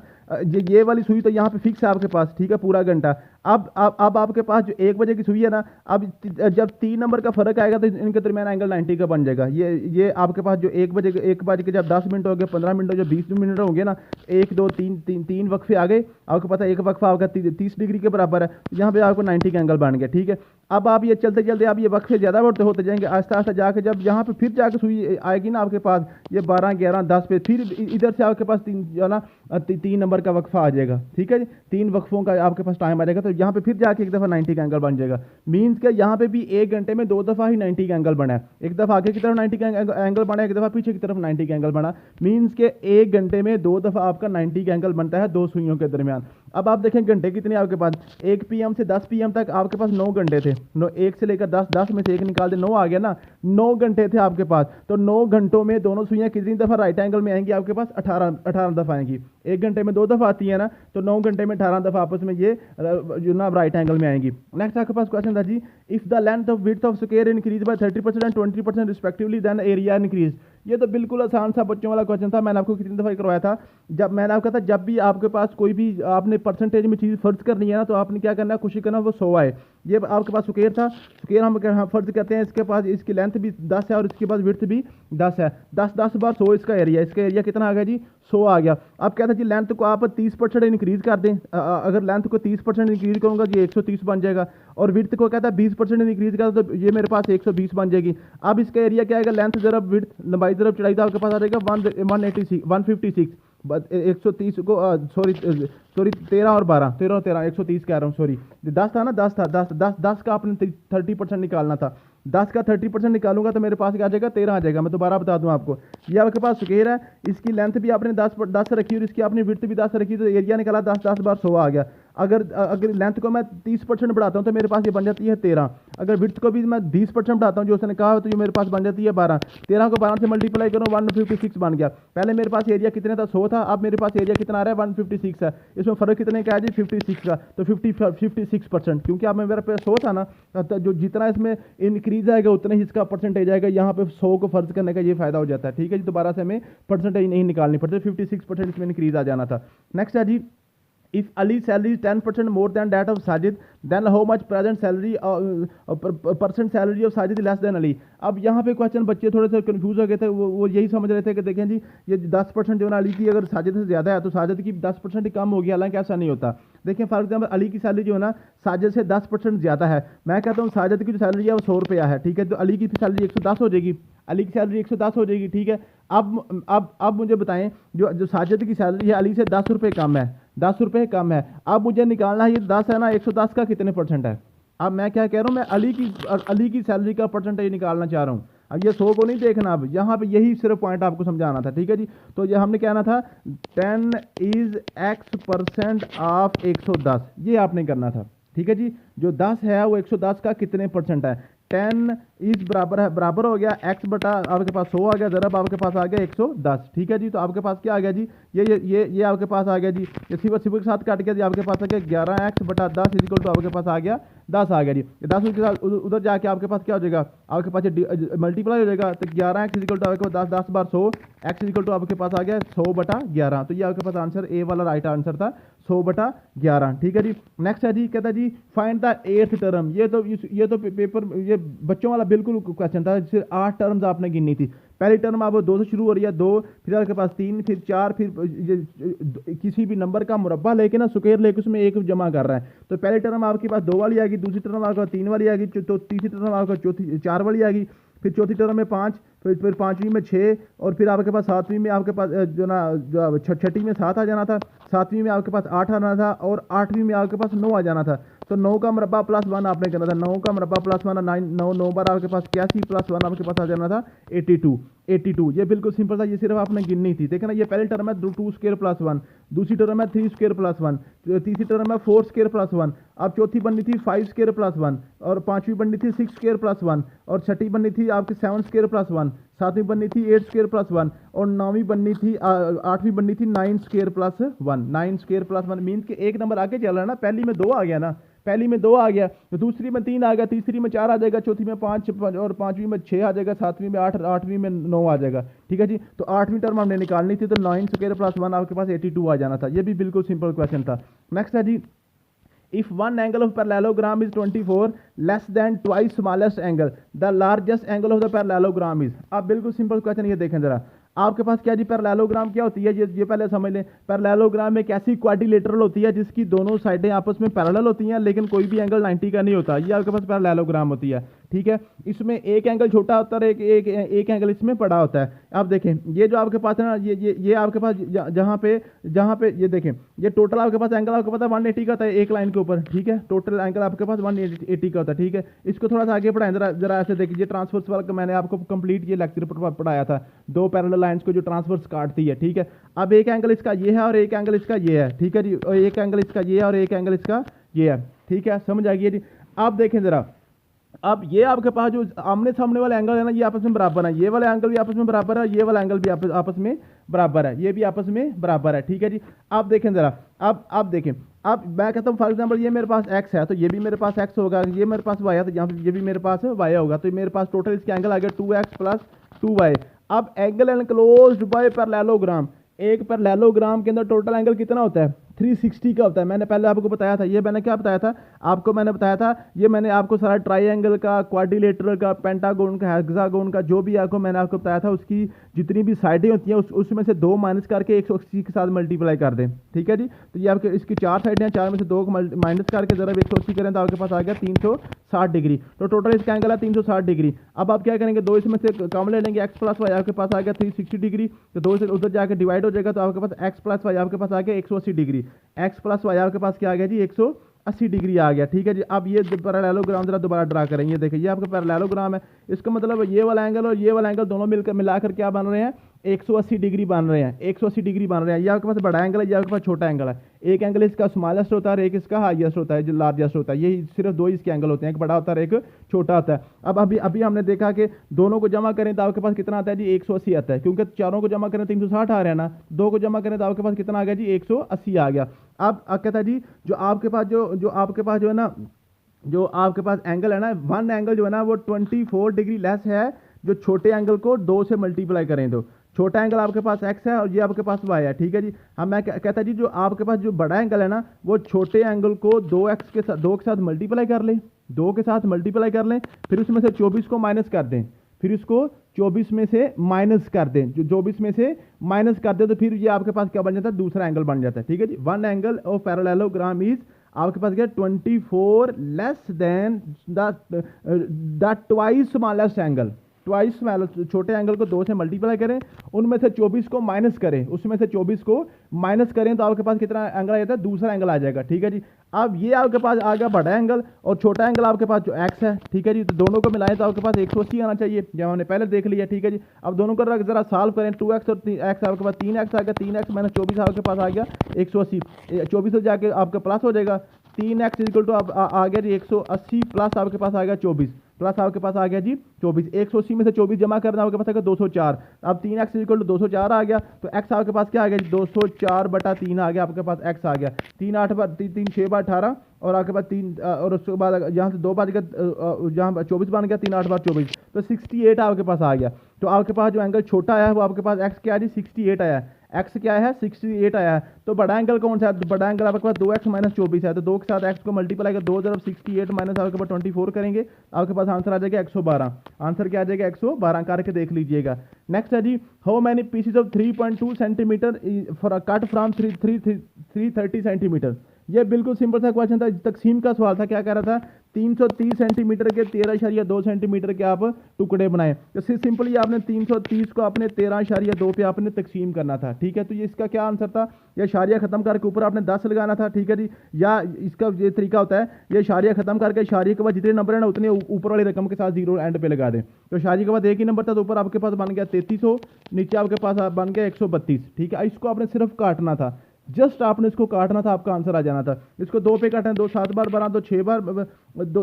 [SPEAKER 1] ये वाली सुई तो यहाँ पे फिक्स है आपके पास। ठीक है, पूरा घंटा। अब आपके पास जो 1 बजे की सुई है ना, अब जब 3 नंबर का फर्क आएगा तो इनके दरमियान एंगल 90 का बन जाएगा। ये आपके पास जो 1 बज के जब 10 मिनट हो गए, 15 मिनट हो गए, 20 मिनट हो गए ना, 1 2 3 वक्फे आ गए। आपको पता है एक वक्फा आपका 30 डिग्री के बराबर है, यहाँ पे आपको 90 का एंगल बन गया। ठीक है, अब आप ये चलते चलते आप ये वक्फे ज़्यादा होते जाएंगे, आस्ता आस्ता जाके जब यहाँ पे फिर जाके सुई आएगी ना आपके पास ये 12 11 10 पे, फिर इधर से आपके पास 3 नंबर का वक्फा आ जाएगा। ठीक है जी, 3 वक्फों का आपके पास टाइम आ जाएगा, तो यहाँ पे फिर जाके एक दफ़ा 90 का एंगल बन जाएगा। मीन्स के यहाँ पे भी 1 घंटे में 2 दफ़ा ही 90 का एंगल बना है। एक दफ़ा आगे की तरफ 90 का एंगल बना है, एक दफ़ा पीछे की तरफ 90 का एंगल बना। मीन्स के 1 घंटे में 2 दफ़ा आपका 90 का एंगल बनता है 2 सुइयों के दरमियान। अब आप देखें घंटे कितने आपके पास, 1 PM से 10 PM तक आपके पास 9 घंटे थे। 1 से लेकर 10 में से 1 निकाल दे, 9 आ गया ना, 9 घंटे थे आपके पास। तो 9 घंटों में दोनों सुइयाँ कितनी दफ़ा राइट एंगल में आएंगी आपके पास, 18 दफ़ा आएंगी। 1 घंटे में 2 दफ़ा आती है ना, तो 9 घंटे में 18 दफ़ा आपस में ये जो ना राइट एंगल में आएंगी। नेक्स्ट आपके पास क्वेश्चन था जी, if the length of width of square increase by 30% and 20% respectively then area increase. ये तो बिल्कुल आसान सा बच्चों वाला क्वेश्चन था। मैंने आपको कितनी दफ़ा करवाया था, जब मैंने आपको कहा था जब भी आपके पास कोई भी आपने परसेंटेज में चीज़ फर्ज करनी है ना, तो आपने क्या करना है, कोशिश करना वो 100 आए। ये आपके पास स्क्वायर था, स्क्वायर हम फर्ज करते हैं इसके पास इसकी लेंथ भी 10 है और इसके पास विड्थ भी 10 है। 10 बार 100 इसका एरिया कितना आ गया जी, 100 आ गया। अब कहते हैं जी लेंथ को आप 30% इंक्रीज कर दें, अगर लेंथ को 30% इंक्रीज करूँगा ये 130 बन जाएगा, और विड्थ को कहता है 20% इंक्रीज कर तो ये मेरे पास 120 बन जाएगी। अब इसका एरिया क्या आएगा, लेंथ जरा विड्थ लंबाई जरा चढ़ाई तो आपके पास आ जाएगा 156 130 को सॉरी 13 और 13 130 कह रहा हूँ, सॉरी 10 था ना, 10 था, 10 का आपने 30% निकालना था। 10 का 30% निकालूंगा तो मेरे पास क्या आ जाएगा, 13 आ जाएगा। मैं दोबारा बता दूं आपको, ये आपके पास स्क्वायर है, इसकी लेंथ भी आपने 10 रखी और इसकी आपने विड्थ भी 10 रखी, तो एरिया निकाला 10 बार 100 आ गया। अगर लेंथ को मैं 30% बढ़ाता हूँ तो मेरे पास ये बन जाती है 13। अगर विड्थ को भी मैं 20% बढ़ाता हूँ जो उसने कहा, तो ये मेरे पास बन जाती है 12। 13 को 12 से मल्टीप्लाई करूँ 156 बन गया। पहले मेरे पास एरिया कितने था, 100 था, अब मेरे पास एरिया कितना आ रहा है 156 है। इसमें फ़र्क कितने का है जी, 56 का, तो 56%, क्योंकि अब मेरे पास 100 था ना, तो जो जितना इसमें इंक्रीज आएगा उतना ही इसका परसेंटेज आएगा। यहाँ पे 100 को फर्ज करने का ये फायदा हो जाता है, ठीक है जी। दोबारा से हमें परसेंटेज नहीं निकालनी पड़ती, 56% इसमें इंक्रीज आ जाना था। नेक्स्ट है जी, if Ali's salary is 10% more than that of Sajid, then how much present salary percent salary of Sajid less than Ali? अब यहाँ पे क्वेश्चन बच्चे थोड़े से कंफ्यूज हो गए थे, वो यही समझ रहे थे कि देखें जी ये 10% जो है अली की अगर साजिद से ज़्यादा है तो साजिद की 10% ही कम होगी, हालांकि ऐसा नहीं होता। देखें फॉर एग्जाम्पल अली की सैलरी जो है ना साजिद से 10% ज़्यादा है। मैं कहता हूँ साजिद की जो सैलरी है वो 100 रुपया है, ठीक है, तो अली की सैलरी 110 हो जाएगी, अली की सैलरी 110 हो जाएगी, ठीक है। अब मुझे बताएं जो साजिद की सैलरी है अली से 10 रुपये कम है, 10 रुपये कम है। अब मुझे निकालना है ये 10 है ना, 110 का कितने परसेंट है। अब मैं क्या कह रहा हूँ, मैं अली की सैलरी का परसेंटेज निकालना चाह रहा हूँ। अब ये 100 को नहीं देखना, अब यहाँ पे यही सिर्फ पॉइंट आपको समझाना था, ठीक है जी। तो ये हमने कहना था 10 इज x% ऑफ 110, ये आपने करना था, ठीक है जी। जो 10 है वो 110 का कितने परसेंट है, 10 इज बराबर हो गया x बटा आपके पास 100 आ गया, ज़रब आपके पास आ गया 110, ठीक है जी। तो आपके पास क्या आ गया जी, ये आपके पास आ गया जी, ये सिर्फ के साथ काट गया जी, आपके पास आ गया 11x बटा 10 इजिकल टू आपके पास आ गया 10 आ गया जी। 10 के साथ उधर जाके आपके पास क्या हो जाएगा, आपके पास मल्टीप्लाई हो जाएगा, तो 11x इजिकल टू आपके पास 10 बार 100, x इजिकल टू आपके पास आ गया 100 बटा 11। तो ये आपके पास आंसर ए वाला राइट आंसर था, 100 बटा 11, ठीक है जी। नेक्स्ट है जी, कहता है जी फाइंड द 8th टर्म। ये तो पेपर ये बच्चों वाला बिल्कुल क्वेश्चन था, जिससे 8 टर्म्स आपने गिननी थी। पहली टर्म आप 2 से शुरू हो रही है, 2, फिर आपके पास 3, फिर 4, फिर किसी भी नंबर का मुरब्बा लेके ना स्क्वायर लेके उसमें एक जमा कर रहा है। तो पहली टर्म आपके पास 2 वाली आएगी, दूसरी टर्म आपके पास 3 वाली आएगी, तो तीसरी टर्म आपका 4 वाली आएगी, फिर चौथी टर्म में 5, फिर पाँचवीं में 6, और फिर आपके पास सातवीं में आपके पास जो ना छठी में 7 आ जाना था, सातवीं में आपके पास 8 आना था, और 8वीं में आपके पास 9 आ जाना था। तो 9 का मुरब्बा प्लस 1 आपने करना था, 9 का मुरब्बा प्लस 1, 9 बार आपके पास 81 प्लस 1 आपके पास आ जाना था 82। ये बिल्कुल सिंपल था, ये सिर्फ आपने गिननी थी। देखना ये पहली टर्म है 2 स्क्वायर प्लस 1, दूसरी टर्म है 3 स्क्वायर प्लस 1, तीसरी टर्म है 4 स्क्वायर प्लस 1, अब चौथी बननी थी 5 स्क्वायर प्लस 1, और पाँचवीं बननी थी 6 स्क्वायर प्लस 1, और छठी बननी थी आपकी 7 स्क्वायर प्लस 1, सातवीं बननी थी 8 स्क्वायर प्लस 1, और नौवीं बननी थी 8वीं बननी थी 9 square plus 1। 9 square plus 1 means कि एक नंबर आगे चल रहा है ना, पहली में 2 आ गया ना, पहली में 2 आ गया, तो दूसरी में 3 आ गया, तीसरी में 4 आ जाएगा, चौथी में 5 और पाँचवीं में 6 आ जाएगा, सातवीं में 8, आठवीं में 9 आ जाएगा, ठीक है जी। तो 8वीं टर्म हमने निकालनी थी, तो 9 स्क्वायर प्लस 1 आपके पास 82 आ जाना था। ये भी बिल्कुल सिंपल क्वेश्चन था। नेक्स्ट है जी, if one angle of parallelogram is 24 less than twice smallest angle, the largest angle of the parallelogram is। अब बिल्कुल सिंपल क्वेश्चन ये देखें जरा, आपके पास क्या जी पैरेललोग्राम क्या होती है, ये पहले समझ लें। पैरेललोग्राम एक ऐसी क्वाड्रिलेटरल होती है जिसकी दोनों साइडें आपस में पैरेलल होती हैं, लेकिन कोई भी एंगल 90 का नहीं होता, ये आपके पास पैरेललोग्राम होती है, ठीक है। इसमें एक एंगल छोटा होता है, एक एंगल इसमें बड़ा होता है। अब देखें ये जो आपके पास है ना, ये आपके पास जहाँ पे ये देखें, ये टोटल आपके पास एंगल आपके पास 180 का होता है एक लाइन के ऊपर, ठीक है। टोटल एंगल आपके पास 180 का होता है, ठीक है। इसको थोड़ा सा आगे पढ़ाएं जरा ऐसे देखिए, ट्रांसफर्स वाला मैंने आपको कंप्लीट ये लेक्चर पढ़ाया था, 2 पैरेलल लाइंस को जो ट्रांसफर्स काटती है, ठीक है। अब एक एंगल इसका ये है और एक एंगल इसका ये है, ठीक है जी, और एक एंगल इसका ये है और एक एंगल इसका ये है, ठीक है, समझ आ गई जी। आप देखें जरा, अब ये आपके पास जो आमने सामने वाला एंगल है ना, ये आपस में बराबर है, ये वाला एंगल भी आपस में बराबर है, ये वाला एंगल भी आपस में बराबर है, ये भी आपस में बराबर है, ठीक है जी। आप देखें जरा, अब देखें, अब मैं कहता हूँ फॉर एग्जांपल ये मेरे पास x है, तो ये भी मेरे पास x होगा, ये मेरे पास y है, तो यहाँ पे ये भी मेरे पास y होगा, तो मेरे पास टोटल इसके एंगल आ गया 2x प्लस 2y। अब एंगल एनक्लोज्ड बाय पैरेललोग्राम, एक पैरेललोग्राम के अंदर टोटल एंगल कितना होता है 360 का होता है। मैंने पहले आपको बताया था, ये मैंने क्या बताया था आपको, मैंने बताया था ये मैंने आपको सारा ट्राइंगल का, क्वाड्रिलेटरल का, पेंटागोन का, हेक्सागोन का, जो भी आपको मैंने आपको बताया था उसकी जितनी भी साइडें होती हैं उसमें से 2 माइनस करके 180 के साथ मल्टीप्लाई कर दें। ठीक है जी, तो ये आपके इसकी 4 साइडें हैं, 4 में से 2 को माइनस करके जरा 180 करें तो आपके पास आ गया 360 डिग्री। तो टोटल इसका एंगल है 360 डिग्री। अब आप क्या करेंगे, 2 इसमें से कम ले लेंगे, एक्स प्लस वाई आपके पास आ गया 360 डिग्री। तो 2 से उधर जाकर डिवाइड हो जाएगा तो आपके पास एक्स प्लस वाई आपके पास आ गया 180 डिग्री। एक्स प्लस वाई आपके पास क्या आ गया जी, 180 डिग्री आ गया। ठीक है जी, अब ये पैरेललोग्राम जरा दोबारा ड्रा करेंगे। देखिए ये आपका पैरेललोग्राम है, इसका मतलब ये वाला एंगल और ये वाला एंगल दोनों मिलकर मिलाकर क्या बन रहे हैं, 180 डिग्री बन रहे हैं, 180 डिग्री बन रहे हैं। ये आपके पास बड़ा एंगल है, ये आपके पास छोटा एंगल है। एक एंगल इसका स्मॉलेस्ट होता है और एक इसका हाईएस्ट होता है, जो लार्जेस्ट होता है। यही सिर्फ 2 इसके एंगल होते हैं, एक बड़ा होता है एक छोटा होता है। अब अभी हमने देखा कि दोनों को जमा करें तो आपके पास कितना आता है जी, 180 आता है, क्योंकि चारों को जमा करें 360 आ रहा है ना, 2 को जमा करें तो आपके पास कितना आ गया जी, 180 आ गया। अब कहता है जी जो आपके पास जो आपके पास जो है ना, जो आपके पास एंगल है ना, वन एंगल जो है ना वो 24 डिग्री लेस है जो छोटे एंगल को 2 से मल्टीप्लाई करें तो। छोटा एंगल आपके पास x है और ये आपके पास y है। ठीक है जी, हम मैं कहता जी जो आपके पास जो बड़ा एंगल है ना वो छोटे एंगल को 2x के साथ 2 के साथ मल्टीप्लाई कर लें, 2 के साथ मल्टीप्लाई कर लें, फिर उसमें से 24 को माइनस कर दें, फिर इसको 24 में से माइनस कर दें, जो 24 में से माइनस कर दें तो फिर ये आपके पास क्या बन जाता है, दूसरा एंगल बन जाता है। ठीक है जी, one angle of parallelogram is आपके पास क्या 24 less than the twice smallest angle. Twice छोटे एंगल को 2 से मल्टीप्लाई करें, उनमें से 24 को माइनस करें, उसमें से 24 को माइनस करें तो आपके पास कितना एंगल आ जाता है, दूसरा एंगल आ जाएगा। ठीक है जी, अब ये आपके पास आ गया बड़ा एंगल और छोटा एंगल आपके पास जो x है। ठीक है जी, तो दोनों को मिलाएं तो आपके पास 180 आना चाहिए, जब हमने पहले देख लिया। ठीक है जी, अब दोनों को जरा सॉल्व करें, 2x और x आपके पास 3x आ गया, 3x माइनस 24 आपके पास आ गया 180, 24 से जाके आपका प्लस हो जाएगा, 3x इक्वल टू आ गया जी 180 प्लस आपके पास आ गया 24, प्लस आपके पास आ गया जी 24, 180 में से 24 जमा करना आपके पास आएगा 204। अब 3x इक्वल टू 204 आ गया तो x आपके पास क्या आ गया जी, 204/3 आ गया आपके पास x आ गया, 3 8 बार 3 6 बार 18 और आपके पास 3 और उसके बाद यहाँ से 2 बार जहाँ 24 बन गया, 3 8 बार 24 तो 68 आपके पास आ गया। तो आपके पास जो एंगल छोटा आया है वो आपके पास x क्या है जी, 68 आया है, x क्या है 68 आया है। तो बड़ा एंगल कौन सा है, तो बड़ा एंगल आपके पास 2x माइनस 24 है, तो 2 के साथ x को मल्टीप्लाई कर 2 जब 68 माइनस आपके पास 24 करेंगे आपके पास आंसर आ जाएगा 112। आंसर क्या आ जाएगा 112, करके देख लीजिएगा। नेक्स्ट है जी, how many pieces of 3.2 centimetre for a cut from 330 centimetre. ये बिल्कुल सिंपल सा क्वेश्चन था, तकसीम का सवाल था। क्या कह रहा था, 330 सेंटीमीटर के 13.2 सेंटीमीटर के आप टुकड़े बनाए। तो सिंपली आपने 330 को अपने 13.2 पे आपने तकसीम करना था। ठीक है, तो ये इसका क्या आंसर था, ये शारिया खत्म करके ऊपर आपने 10 लगाना था। ठीक है जी, या इसका ये तरीका होता है, ये शारिया खत्म करके शारिया के बाद जितने नंबर है ना उतने ऊपर वाली रकम के साथ 0 एंड पे लगा दें। तो शारिया के बाद एक ही नंबर था तो ऊपर आपके पास बन गया 3300, नीचे आपके पास बन गया 132। ठीक है, इसको आपने सिर्फ काटना था, जस्ट आपने इसको काटना था, आपका आंसर आ जाना था। इसको 2 पे काटें, 2 7 बार 12, 2 6 बार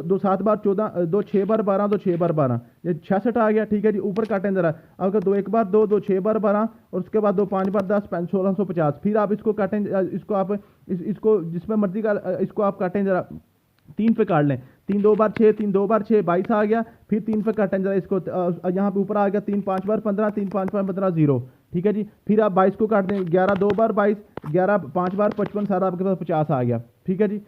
[SPEAKER 1] 2 7 बार 14, 2 6 बार 12, 2 6 बार 12, ये 66 आ गया। ठीक है जी, ऊपर काटें जरा, आपका 2 1 बार 2, 2 6 बार 12 और उसके बाद 2 5 बार 10, 1650। फिर आप इसको काटें, इसको आप इसको जिसमें मर्जी का इसको आप काटें जरा, 3 पे काट लें, 3 2 बार 6, 3 2 बार 6 22 आ गया। फिर 3 पे काटें जरा इसको, यहाँ पे ऊपर आ गया 3 5 बार 15, 3 5 बार 15 0। ठीक है जी, फिर आप 22 को काट दें, 11 2 बार 22, 11 5 बार 55, सारा आपके पास 50 आ गया। ठीक है जी,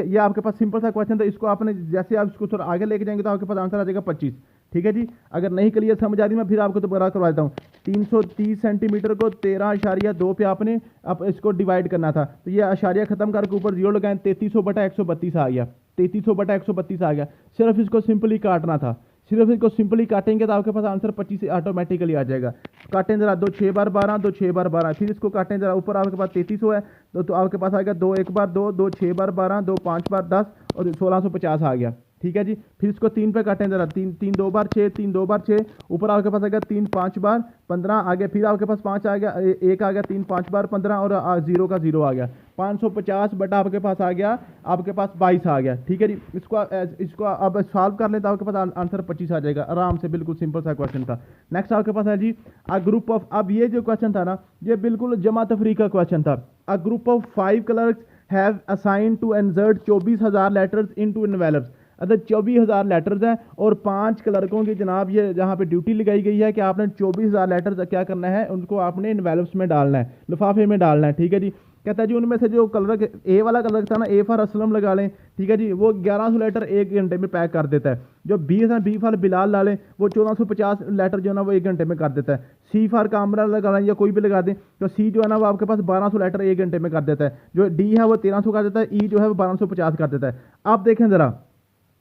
[SPEAKER 1] ये आपके पास सिंपल सा क्वेश्चन था। इसको आपने जैसे आप इसको थोड़ा आगे लेके जाएंगे तो आपके पास आंसर आ जाएगा 25। ठीक है जी, अगर नहीं क्लियर समझ आ रही मैं फिर आपको दोबारा करवा देता हूँ। 330 सेंटीमीटर को 13.2 पे आपने अब इसको डिवाइड करना था, तो ये आशारिया खत्म करके ऊपर 0 लगाएं, 3300/132 आ गया, 3300/132 आ गया। सिर्फ इसको सिंपली काटना था, सिर्फ इसको सिंपली काटेंगे तो आपके पास आंसर 25 ऑटोमेटिकली आ जाएगा। काटें जरा, 2 6 बार 12, 2 6 बार 12, फिर इसको काटें जरा, ऊपर आपके पास 3300 है तो आपके पास आएगा 2 1 बार 2, 2 6 बार 12, 2 5 बार 10 और 1650 आ गया। ठीक है जी, फिर इसको 3 पे काटें जरा, 3 3 2 बार 6, 3 2 बार 6, ऊपर आपके पास आ गया 3 5 बार 15 आ गया, फिर आपके पास 5 आ गया, 1 आ गया, 3 5 बार 15 और 0 का 0 आ गया, 550 बटा आपके पास आ गया, आपके पास 22 आ गया। ठीक है जी, इसको अब सॉल्व कर लें तो आपके पास आंसर 25 आ जाएगा आराम से, बिल्कुल सिंपल सा क्वेश्चन था। नेक्स्ट आपके पास है जी अ ग्रुप ऑफ, अब ये जो क्वेश्चन था ना ये बिल्कुल जमा तफरीक का क्वेश्चन था। A group of 5 clerks have assigned to insert 24,000 letters into envelopes. अगर 24,000 लेटर्स हैं और 5 क्लर्कों की जनाब ये जहाँ पे ड्यूटी लगाई गई है कि आपने 24,000 लेटर्स क्या करना है, उनको आपने इन्वेलप्स में डालना है, लिफाफे में डालना है, ठीक है जी। कहता है जी उनमें से जो क्लर्क ए वाला क्लर्क था ना, ए फॉर असलम लगा लें, ठीक है जी, वो 1100 लेटर 1 घंटे में पैक कर देता है। जो बी है बी फॉर बिलाल डालें, वो 1450 लेटर जो है ना वो 1 घंटे में कर देता है। सी फॉर कामरा लगा लें या कोई भी लगा दें, तो सी जो है ना वो आपके पास 1200 लेटर 1 घंटे में कर देता है। जो डी है वो 1300 कर देता है, ई जो है वो 1250 कर देता है। आप देखें ज़रा,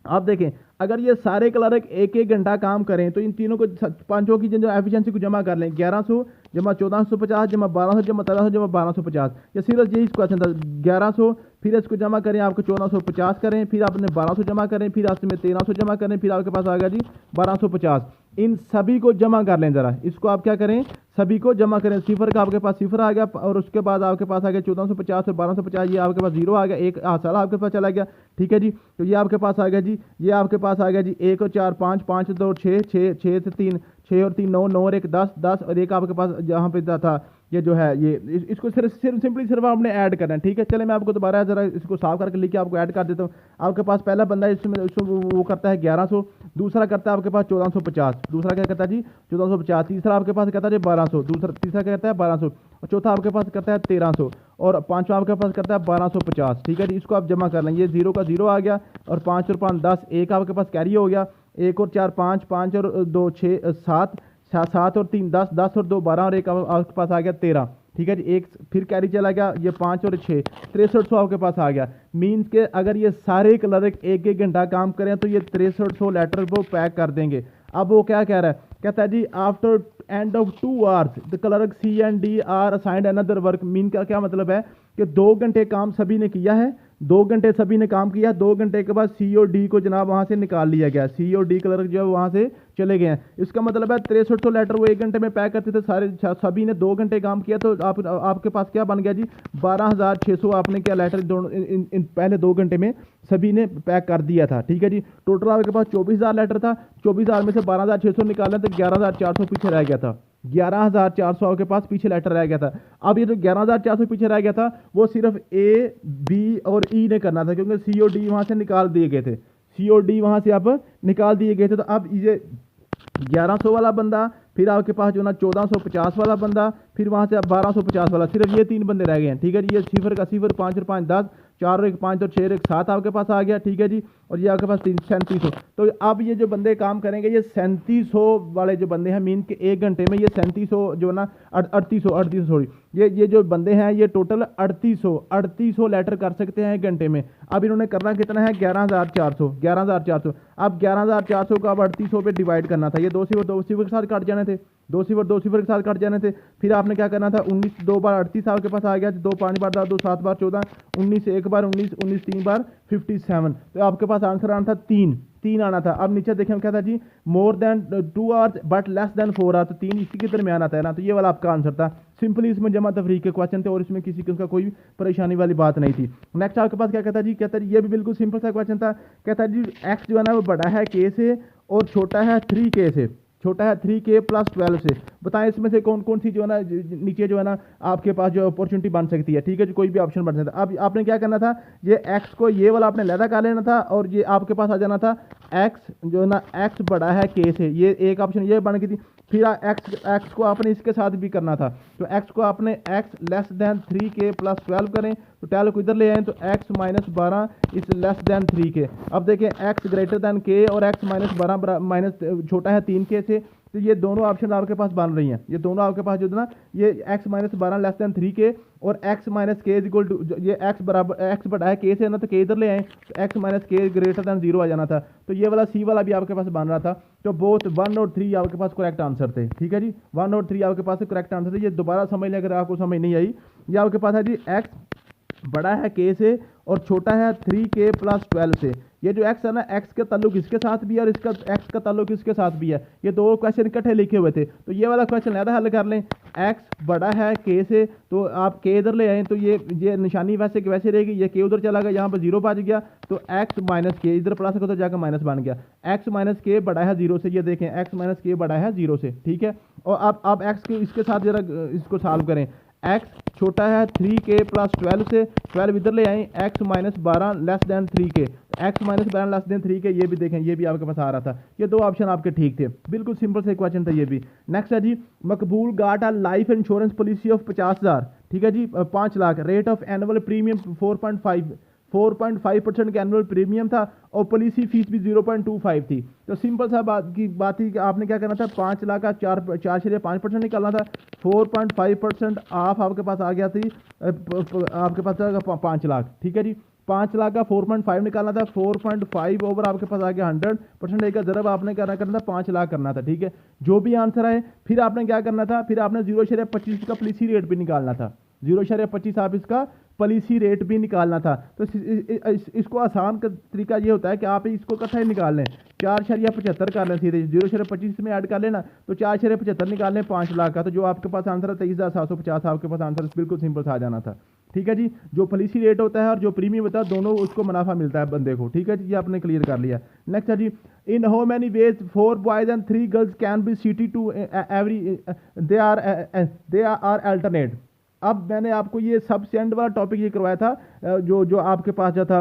[SPEAKER 1] आप देखें अगर ये सारे क्लर्क 1-1 घंटा काम करें तो इन तीनों को पांचों की जो एफिशिएंसी को जमा कर लें, 1100 जमा 1450 जमा 1200 जमा 1300 जमा 1250, ये सीरियस यही क्वेश्चन था। 1100 फिर इसको जमा करें, आपको 1450 करें, फिर आपने 1200 जमा करें, फिर आपने 1300 जमा करें, फिर आपके पास आ गया जी 1250। इन सभी को जमा कर लें ज़रा, इसको आप क्या करें, सभी को जमा करें। सिफर का आपके पास सिफर आ गया और उसके बाद आपके पास आ गया 1450 और 1250, ये आपके पास जीरो आ गया, एक साल आपके पास चला गया, ठीक है जी। तो ये आपके पास आ गया जी, ये आपके पास आ गया जी 1 और 4 5 5 2 6 6 6 से 3 6 और 3 9 9 और 1 10 10 और एक आपके पास जहाँ पे था ये जो है ये इसको सिर्फ सिंपली सिर्फ आपने ऐड करना है, ठीक है। चले मैं आपको दोबारा ज़रा इसको साफ करके लिख के आपको ऐड कर देता हूँ। आपके पास पहला बंदा है इसमें वो करता है 1100, दूसरा करता है आपके पास 1450, दूसरा क्या करता है जी 1450, तीसरा आपके पास कहता है जी 1200, तीसरा क्या करता है 1200, और चौथा आपके पास करता है 1300, और पांचवा आपके पास करता है 1250, ठीक है जी। इसको आप जमा कर लें, ये 0 का 0 आ गया और 5 और 5 10, एक आपके पास कैरी हो गया, 1 और 4 5 5 और 2 6 7 7 और 3 10 10 और 2 12 और एक आपके पास आ गया 13, ठीक है जी। एक फिर कैरी चला गया, ये 5 और 6 6300 आपके पास आ गया। मीन्स के अगर ये सारे क्लर्क 1-1 घंटा काम करें तो ये 6300 लेटर वो पैक कर देंगे। अब वो क्या कह रहा है, कहता है जी after end of 2 hours the clerk C and D are assigned another work. Mean का क्या मतलब है कि 2 घंटे काम सभी ने किया है, 2 घंटे सभी ने काम किया, 2 घंटे के बाद सी और डी को जनाब वहां से निकाल लिया गया, सी और डी क्लर्क जो है वहां से चले गए हैं। इसका मतलब है 6300 लेटर वो 1 घंटे में पैक करते थे, सारे सभी ने 2 घंटे काम किया, तो आपके पास क्या बन गया जी 12,600 आपने क्या लेटर दोनों इन पहले 2 घंटे में सभी ने पैक कर दिया था, ठीक है जी। टोटल आपके पास 24,000 लेटर था, 24,000 में से 12,600 निकाला तो 11,400 पीछे रह गया था, 11,400 आपके पास पीछे लेटर रह गया था। अब ये जो 11,400 पीछे रह गया था वो सिर्फ ए बी और ई ने करना था, क्योंकि सी और डी वहां से निकाल दिए गए थे, सी और डी वहां से अब निकाल दिए गए थे। तो अब ये 1100 वाला बंदा, फिर आपके पास जो ना 1450 वाला बंदा, फिर वहां से अब 1250 वाला, सिर्फ ये 3 बंदे रह गए हैं, ठीक है जी। ये सिफर का सिफर, 5 और 5 10, 4 और 1 5 और 6 और 1 7 आपके पास आ गया, ठीक है जी। और ये आपके पास 3700। तो अब ये जो बंदे काम करेंगे ये 3700 वाले जो बंदे हैं, मीन के 1 घंटे में ये 3700 जो ना 3800 सॉरी, ये जो बंदे हैं ये टोटल 3800 लेटर कर सकते हैं 1 घंटे में। अब इन्होंने करना कितना है 11,400। अब 11,400 को अब 3800 पे डिवाइड करना था, ये 2 सिफर के साथ कट जाने थे, 2 सिफर के साथ कट जाने थे। फिर आपने क्या करना था 19 2 बार 38 आपके पास आ गया, 2 5 बार 2 7 बार 14, 19 1 बार 19 19 3 बार 57। तो आपके पास आंसर आना था 3 आना था। अब नीचे देखें क्या था जी, more than 2 hours but less than 4 hours, तो 3 इसी के दरमियान आता है ना, तो ये वाला आपका आंसर था। सिंपली इसमें जमा तफरीक के क्वेश्चन थे और इसमें किसी किस्म का कोई परेशानी वाली बात नहीं थी। नेक्स्ट आपके पास क्या कहता है जी, कहता है ये भी बिल्कुल सिंपल सा क्वेश्चन था। कहता है जी एक्स जो है ना वो बड़ा है के से और छोटा है 3k से, छोटा है 3k प्लस 12 से। बताएं इसमें से कौन कौन सी जो है ना नीचे जो है ना आपके पास जो अपॉर्चुनिटी बन सकती है, ठीक है जी, कोई भी ऑप्शन बन सकता है। अब आपने क्या करना था, ये x को ये वाला आपने लहदा कर लेना था और ये आपके पास आ जाना था x जो है ना x बड़ा है k से, ये एक ऑप्शन ये बन गई थी। फिर x को आपने इसके साथ भी करना था, तो x को आपने x less than 3k plus 12 करें, तो 12 को इधर ले आए तो x minus 12 is less than 3k। अब देखें x ग्रेटर दैन k और x माइनस 12 माइनस छोटा है 3k से, तो ये दोनों ऑप्शन आपके पास बन रही हैं, ये दोनों आपके पास जो है ना ये x minus 12 less than 3k और x माइनस के इज इक्वल टू, ये x बराबर x बड़ा है k से ना, तो k इधर ले आए तो x माइनस के ग्रेटर दैन 0 आ जाना था। तो ये वाला c वाला भी आपके पास बन रहा था। तो बोथ 1 और 3 आपके पास करेक्ट आंसर थे, ठीक है जी, 1 और 3 आपके पास करेक्ट आंसर थे। ये दोबारा समझ लें अगर आपको समझ नहीं आई। ये आपके पास है जी x बड़ा है k से और छोटा है 3k प्लस 12 से। ये जो x है ना, x का ताल्लुक इसके साथ भी है और इसका x का ताल्लुक इसके साथ भी है, ये दो क्वेश्चन इकट्ठे लिखे हुए थे। तो ये वाला क्वेश्चन ज़्यादा हल कर लें, x बड़ा है k से, तो आप k इधर ले आए तो ये निशानी वैसे कि वैसे रहेगी, ये k उधर चला गया, यहाँ पर 0 बच गया, तो x माइनस के इधर प्लस को तो जाकर माइनस बन गया, x माइनस के बड़ा है 0 से, ये देखें x माइनस के बड़ा है 0 से, ठीक है। और अब x के इसके साथ जरा इसको सॉल्व करें, एक्स छोटा है 3k प्लस 12 से, 12 इधर ले आए, x minus 12 less than 3k, x minus 12 less than 3k, ये भी देखें, ये भी आपके पास आ रहा था। ये दो ऑप्शन आपके ठीक थे, बिल्कुल सिंपल से क्वेश्चन था ये भी। नेक्स्ट है जी, मकबूल गाट आ लाइफ इंश्योरेंस पॉलिसी ऑफ 50,000, ठीक है जी, 5 lakh, rate of annual premium 4.5% का एनुअल प्रीमियम था और पॉलिसी फीस भी 0.25 थी। तो सिंपल सा बात थी कि आपने क्या करना था, 5 लाख का 4.5% निकालना था, 4.5% ऑफ आपके पास आ गया थी, आपके पास 5 लाख, ठीक है जी। 5 लाख का 4.5 निकालना था, 4.5 ओवर आपके पास आ गया 100%, एक जरब आपने करना था 5 लाख करना था, ठीक है। जो भी आंसर आए फिर आपने क्या करना था, फिर आपने 0.25 का पॉलिसी रेट भी निकालना था, 0.25 आप इसका पॉलिसी रेट भी निकालना था। तो इसको आसान का तरीका ये होता है कि आप इसको इकट्ठा ही निकाल लें, 4.75 कर लें, सीधे 0.25 में ऐड कर लेना, तो 4.75 निकाल लें 5 लाख का, तो जो आपके पास आंसर है 23,750 आपके पास आंसर बिल्कुल सिंपल सा आ जाना था, ठीक है जी। जो पॉलिसी रेट होता है और जो प्रीमियम होता है दोनों उसको मुनाफा मिलता है बंदे को, ठीक है जी, ये आपने क्लियर कर लिया। नेक्स्ट है जी, in how many ways 4 boys and 3 girls can be seated to every, they are alternate. अब मैंने आपको ये सबसे एंड वाला टॉपिक ये करवाया था, जो आपके पास जो था,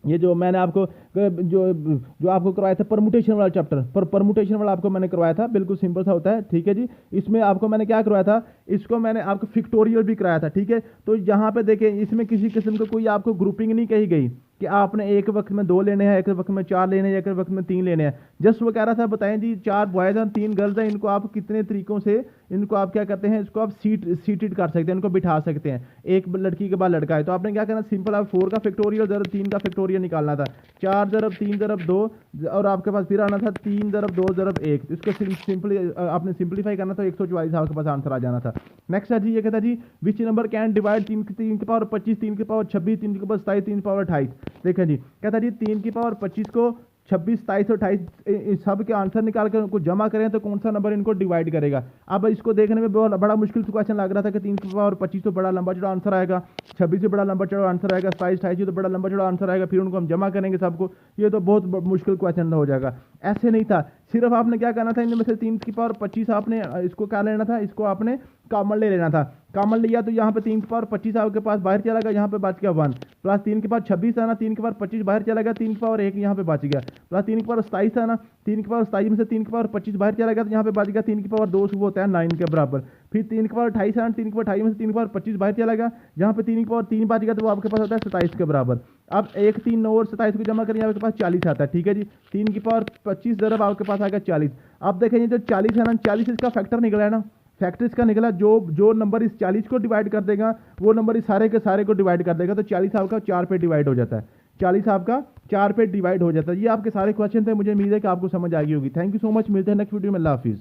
[SPEAKER 1] ये जो मैंने आपको जो आपको करवाया था परमुटेशन वाला चैप्टर, पर परमुटेशन वाला आपको मैंने करवाया था, बिल्कुल सिंपल सा होता है, ठीक है जी। इसमें आपको मैंने क्या करवाया था, इसको मैंने आपको फिक्टोरियल भी कराया था, ठीक है। तो यहाँ पे देखें, इसमें किसी किस्म का कोई आपको ग्रुपिंग नहीं कही गई कि आपने एक वक्त में 2 लेने हैं, एक वक्त में 4 लेने हैं, एक वक्त में 3 लेने हैं। जस्ट वो कह रहा था बताएं जी, 4 बॉयज़ हैं 3 गर्ल्स हैं, इनको आप कितने तरीकों से इनको आप क्या करते हैं, इसको आप सीटेड कर सकते हैं, इनको बिठा सकते हैं, एक लड़की के बाद लड़का है। तो आपने क्या करना, सिंपल आप 4 का फैक्टोरियल ज़रब 3 का फैक्टोरियल निकालना था, 4 ज़रब 3 ज़रब 2, और आपके पास फिर आना था 3 ज़रब 2 ज़रब 1, इसको सिंपली आपने सिंपलीफाई करना था, 144 आपके पास आंसर आ जाना था। नेक्स्ट है जी, ये कहता है जी, विच नंबर कैन डिवाइड 3 की पावर 25, 3 की पावर 26, 3 की पावर 27, 3 की पावर 28। देखें जी, कहता है जी 3 की पावर 25 को 26, 27 और 28 सब के आंसर निकाल कर उनको जमा करें तो कौन सा नंबर इनको डिवाइड करेगा। अब इसको देखने में बहुत बड़ा मुश्किल क्वेश्चन लग रहा था कि 3 की पावर 25 तो बड़ा लंबा चौड़ा आंसर आएगा, 26 से बड़ा लंबा चौड़ा आंसर आएगा, 27, 28 तो बड़ा लंबा चौड़ा आंसर आएगा, फिर उनको हम जमा करेंगे सबको, ये तो बहुत मुश्किल क्वेश्चन हो जाएगा। ऐसे नहीं था, सिर्फ आपने क्या करना था, इनमें से 3 की पावर 25 आपने इसको क्या लेना था, इसको आपने कॉमन ले लेना था। कॉमन लिया तो यहाँ पे 3 की पावर 25 आपके पास बाहर चला गया, यहाँ पे बच गया 1, प्लस 3 के पावर 26 था ना, 3 के पावर 25 बाहर चला गया, 3 की पावर 1 यहाँ पे बच गया, प्लस 3 की पावर 27 था ना, 3 की पावर 27 में से 3 की पावर 25 बाहर चला गया तो यहाँ पे बच गया 3 की पावर 2, वो होता है 9 के बराबर। फिर 3 की पावर 28 है, 3 की पावर 28 में से 3 की पावर 25 बाहर चला गया, यहाँ पे 3 की पावर 3 बच गया तो वो आपके पास होता है 27 के बराबर। अब 1, 3, 9 और 27 को जमा करें, आपके पास 40 आता है, ठीक है जी। 3 की पावर 25 ज़रब आपके पास आएगा 40। अब देखेंगे जो 40 है ना, 40 इसका फैक्टर निकला है ना, फैक्टर इसका निकला, जो नंबर इस 40 को डिवाइड कर देगा वो नंबर इस सारे के सारे को डिवाइड कर देगा, तो 40 आपका 4 पे डिवाइड हो जाता है, 40 आपका 4 पे डिवाइड हो जाता है। ये आपके सारे क्वेश्चन थे, मुझे उम्मीद है कि आपको समझ आ गई होगी। थैंक यू सो मच, मिलते हैं नेक्स्ट वीडियो में, अल्लाह हाफिज़।